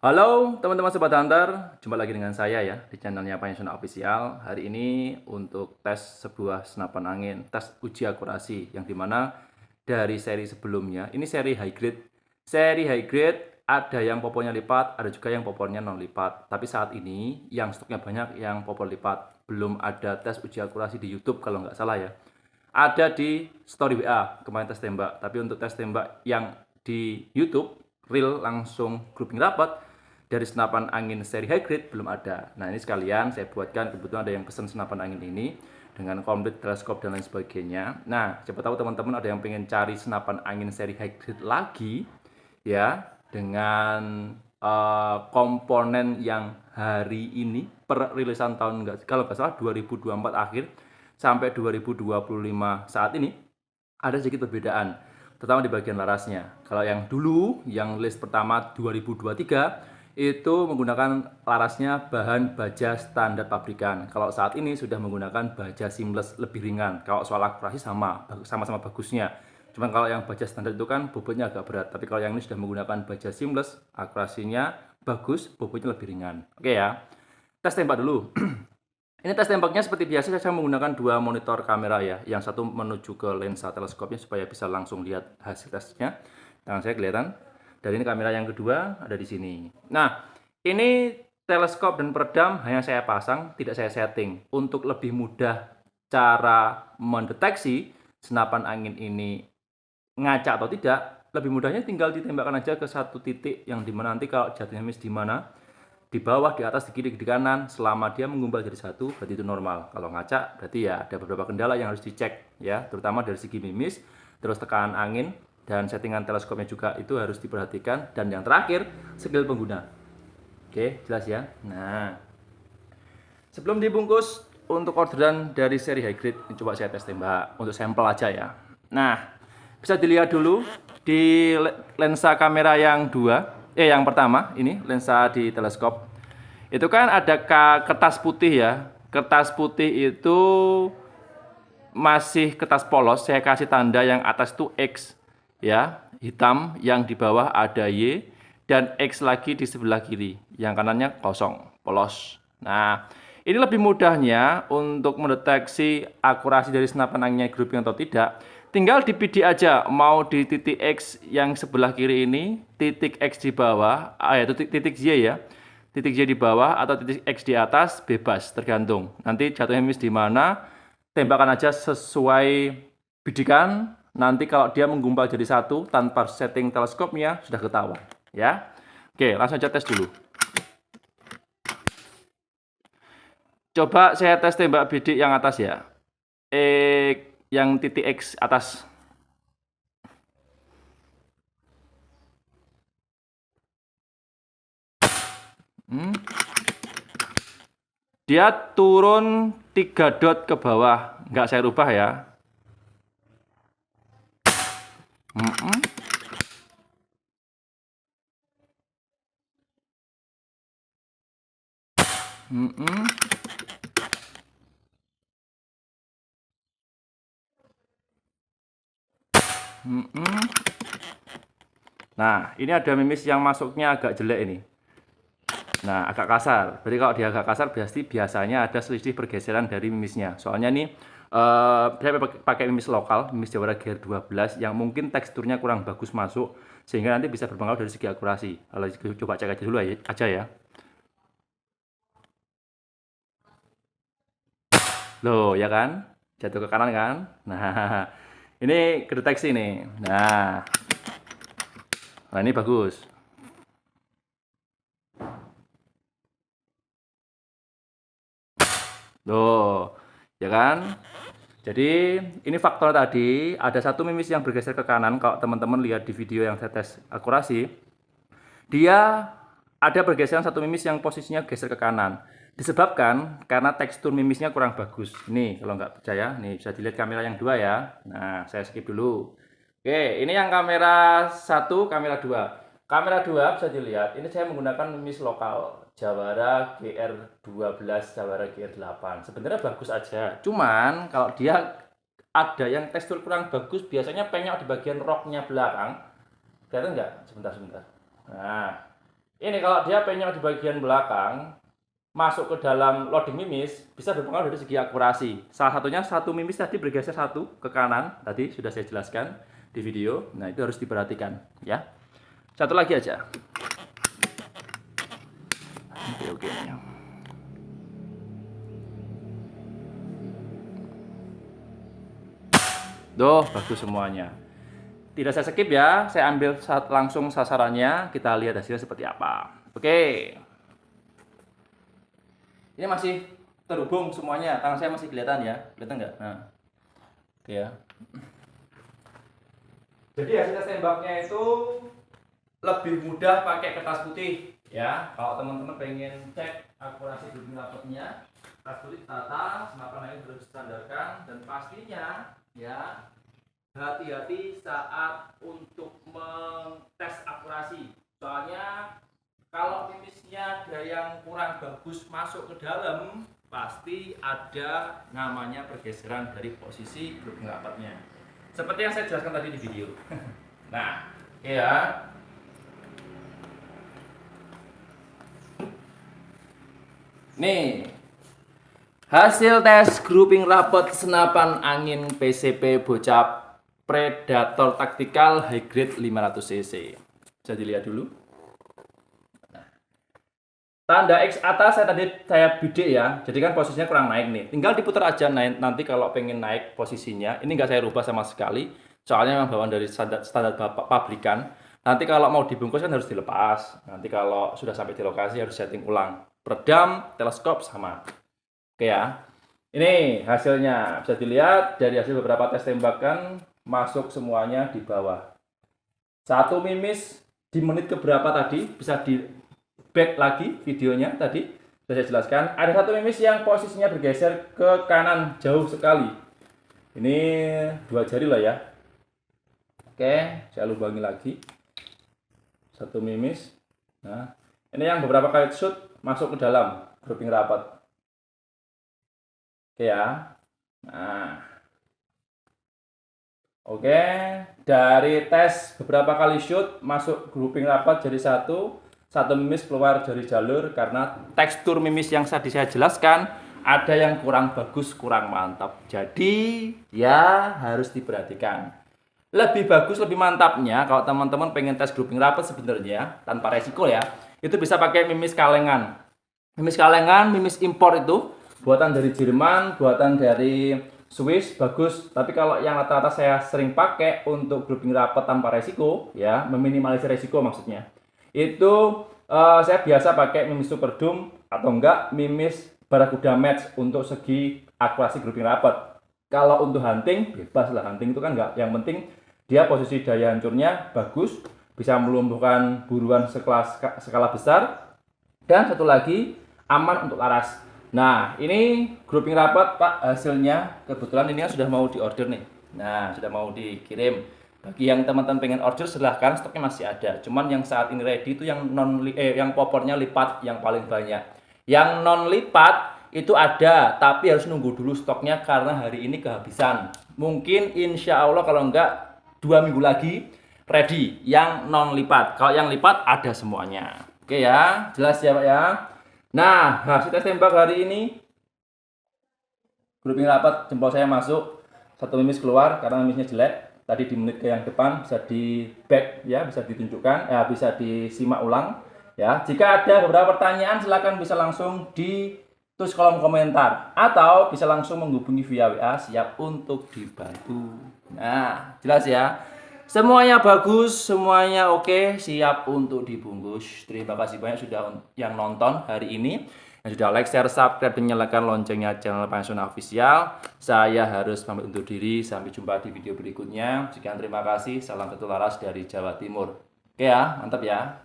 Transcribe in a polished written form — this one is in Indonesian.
Halo teman-teman Sobat Hunter, jumpa lagi dengan saya ya di channelnya Panasonic Official. Hari ini untuk tes sebuah senapan angin, tes uji akurasi yang dimana dari seri sebelumnya, ini seri high grade. Seri high grade ada yang popornya lipat, ada juga yang popornya non lipat. Tapi saat ini yang stoknya banyak yang popor lipat. Belum ada tes uji akurasi di YouTube kalau nggak salah ya. Ada di story WA kemarin tes tembak, tapi untuk tes tembak yang di YouTube real langsung grouping rapat dari senapan angin seri high grade belum ada. Nah ini sekalian saya buatkan, kebetulan ada yang pesan senapan angin ini dengan komplit teleskop dan lain sebagainya. Nah siapa tahu teman-teman ada yang pengen cari senapan angin seri high grade lagi ya, dengan komponen yang hari ini per rilisan tahun kalau nggak salah 2024 akhir sampai 2025 saat ini ada sedikit perbedaan, terutama di bagian larasnya. Kalau yang dulu, yang list pertama 2023, itu menggunakan larasnya bahan baja standar pabrikan. Kalau saat ini sudah menggunakan baja seamless lebih ringan. Kalau soal akurasi sama-sama bagusnya. Cuman kalau yang baja standar itu kan bobotnya agak berat. Tapi kalau yang ini sudah menggunakan baja seamless, akurasinya bagus, bobotnya lebih ringan. Oke ya, tes tembak dulu. Ini tes tembaknya seperti biasa saya menggunakan dua monitor kamera ya. Yang satu menuju ke lensa teleskopnya supaya bisa langsung lihat hasil tesnya. Tangan saya kelihatan. Dan ini kamera yang kedua ada di sini. Nah, ini teleskop dan peredam hanya saya pasang, tidak saya setting. Untuk lebih mudah cara mendeteksi senapan angin ini ngaca atau tidak, lebih mudahnya tinggal ditembakkan aja ke satu titik yang dimana nanti kalau jatuhnya miss di mana, di bawah, di atas, di kiri, di kanan, selama dia menggumpal jadi satu, berarti itu normal. Kalau ngaca, berarti ya ada beberapa kendala yang harus dicek, ya, terutama dari segi mimis, terus tekanan angin, dan settingan teleskopnya juga itu harus diperhatikan. Dan yang terakhir, skill pengguna. Oke, jelas ya. Nah, sebelum dibungkus, untuk orderan dari seri high grade, coba saya tes tembak untuk sampel aja ya. Nah, bisa dilihat dulu di lensa kamera yang yang pertama, ini lensa di teleskop. Itu kan ada kertas putih ya. Kertas putih itu masih kertas polos, saya kasih tanda yang atas itu X ya, hitam, yang di bawah ada Y dan X lagi di sebelah kiri. Yang kanannya kosong, polos. Nah, ini lebih mudahnya untuk mendeteksi akurasi dari senapan anginnya grouping atau tidak. Tinggal di PD aja, mau di titik X yang sebelah kiri ini, titik X di bawah, titik Y ya. Titik Y di bawah atau titik X di atas, bebas, tergantung. Nanti jatuhnya miss di mana, tembakan aja sesuai bidikan. Nanti kalau dia menggumpal jadi satu tanpa setting teleskopnya, sudah ketahuan. Ya, oke, langsung aja tes dulu. Coba saya tes tembak bidik yang atas ya. Yang titik X atas. Dia turun 3 dot ke bawah. Nggak saya rubah ya. Nah, ini ada mimis yang masuknya agak jelek ini. Nah, agak kasar. Berarti kalau dia agak kasar, biasanya ada selisih pergeseran dari mimisnya. Soalnya nih, saya pakai mimis lokal, mimis Jawara GR12, yang mungkin teksturnya kurang bagus masuk, sehingga nanti bisa berpengaruh dari segi akurasi. Kalau coba cek aja dulu aja ya. Loh, ya kan? Jatuh ke kanan kan? Nah, ini kedeteksi nih. Nah, ini bagus. Loh, ya kan? Jadi ini faktor tadi, ada satu mimis yang bergeser ke kanan. Kalau teman-teman lihat di video yang saya tes akurasi, dia ada pergeseran satu mimis yang posisinya geser ke kanan. Disebabkan karena tekstur mimisnya kurang bagus. Nih, kalau nggak percaya, nih bisa dilihat kamera yang dua ya. Nah, saya skip dulu. Oke, ini yang kamera satu, kamera dua. Kamera 2 bisa dilihat, ini saya menggunakan mimis lokal Jawara GR12, Jawara GR8. Sebenarnya bagus aja. Cuman kalau dia ada yang tekstur kurang bagus, biasanya penyok di bagian roknya belakang. Kelihatan nggak? Sebentar. Nah, Ini kalau dia penyok di bagian belakang masuk ke dalam loading mimis, bisa berpengaruh dari segi akurasi. Salah satunya satu mimis tadi bergeser satu ke kanan, tadi sudah saya jelaskan di video. Nah, itu harus diperhatikan ya. Satu lagi aja. Oke. Duh, bagus semuanya. Tidak saya skip ya, saya ambil langsung sasarannya, kita lihat hasilnya seperti apa. Oke. Ini masih terhubung semuanya, tangan saya masih kelihatan ya, kelihatan nggak? Nah, oke ya. Jadi hasil tembaknya itu lebih mudah pakai kertas putih ya. Kalau teman-teman pengen cek akurasi grouping rapotnya, kertas putih tata, senapan angin harus distandarkan, dan pastinya ya hati-hati saat untuk mengtes akurasi. Soalnya kalau mimisnya ada yang kurang bagus masuk ke dalam, pasti ada namanya pergeseran dari posisi grouping rapatnya. Seperti yang saya jelaskan tadi di video. Nah, ya. Nih, hasil tes grouping rapot senapan angin PCP Bocap Predator Tactical High Grade 500 cc. Bisa dilihat dulu. Nah, tanda X atas saya bidik ya. Jadi kan posisinya kurang naik nih. Tinggal diputar aja nanti kalau pengen naik posisinya. Ini nggak saya rubah sama sekali. Soalnya memang bawaan dari standar pabrikan. Nanti kalau mau dibungkus kan harus dilepas. Nanti kalau sudah sampai di lokasi harus setting ulang. Peredam, teleskop sama. Oke ya. Ini hasilnya. Bisa dilihat dari hasil beberapa tes tembakan. Masuk semuanya di bawah. Satu mimis di menit keberapa tadi, bisa di back lagi videonya tadi sudah saya jelaskan. Ada satu mimis yang posisinya bergeser ke kanan jauh sekali. Ini 2 jari lah ya. Oke, saya lubangi lagi. Satu mimis. Nah, ini yang beberapa kali shoot masuk ke dalam grouping rapat. Oke ya. Nah, oke, dari tes beberapa kali shoot masuk grouping rapat jadi satu mimis keluar dari jalur karena tekstur mimis yang tadi saya jelaskan ada yang kurang bagus, kurang mantap. Jadi ya harus diperhatikan. Lebih bagus, lebih mantapnya kalau teman-teman pengen tes grouping rapat sebenarnya tanpa resiko ya, itu bisa pakai mimis kalengan. Mimis kalengan, mimis impor itu buatan dari Jerman, buatan dari Swiss, bagus. Tapi kalau yang rata-rata saya sering pakai untuk grouping rapat tanpa resiko ya, meminimalisir resiko maksudnya, itu saya biasa pakai mimis Super Doom atau enggak mimis Barakuda Match untuk segi akurasi grouping rapat. Kalau untuk hunting, bebas lah, hunting itu kan enggak, yang penting dia posisi daya hancurnya bagus, bisa melumpuhkan buruan skala besar, dan satu lagi aman untuk laras. Nah, ini grouping rapat Pak, hasilnya kebetulan ini sudah mau diorder nih. Nah, sudah mau dikirim. Bagi yang teman-teman pengen order silahkan, stoknya masih ada. Cuman yang saat ini ready itu yang yang popornya lipat yang paling banyak. Yang non lipat itu ada, tapi harus nunggu dulu stoknya karena hari ini kehabisan. Mungkin insya Allah kalau enggak 2 minggu lagi ready yang non lipat. Kalau yang lipat ada semuanya. Oke ya, jelas ya Pak ya. Nah, hasil tes tembak hari ini grouping rapat jempol saya masuk, satu mimis keluar karena mimisnya jelek. Tadi di menit ke yang depan bisa di back ya, bisa ditunjukkan ya, bisa disimak ulang ya. Jika ada beberapa pertanyaan silakan bisa langsung tulis kolom komentar atau bisa langsung menghubungi via WA, siap untuk dibantu. Nah, jelas ya. Semuanya bagus, semuanya oke, siap untuk dibungkus. Terima kasih banyak sudah yang nonton hari ini, yang sudah like, share, subscribe, dan nyalakan loncengnya channel Panasonic Official. Saya harus pamit undur diri, sampai jumpa di video berikutnya. Sekian terima kasih, salam satu laras dari Jawa Timur. Oke ya, mantap ya.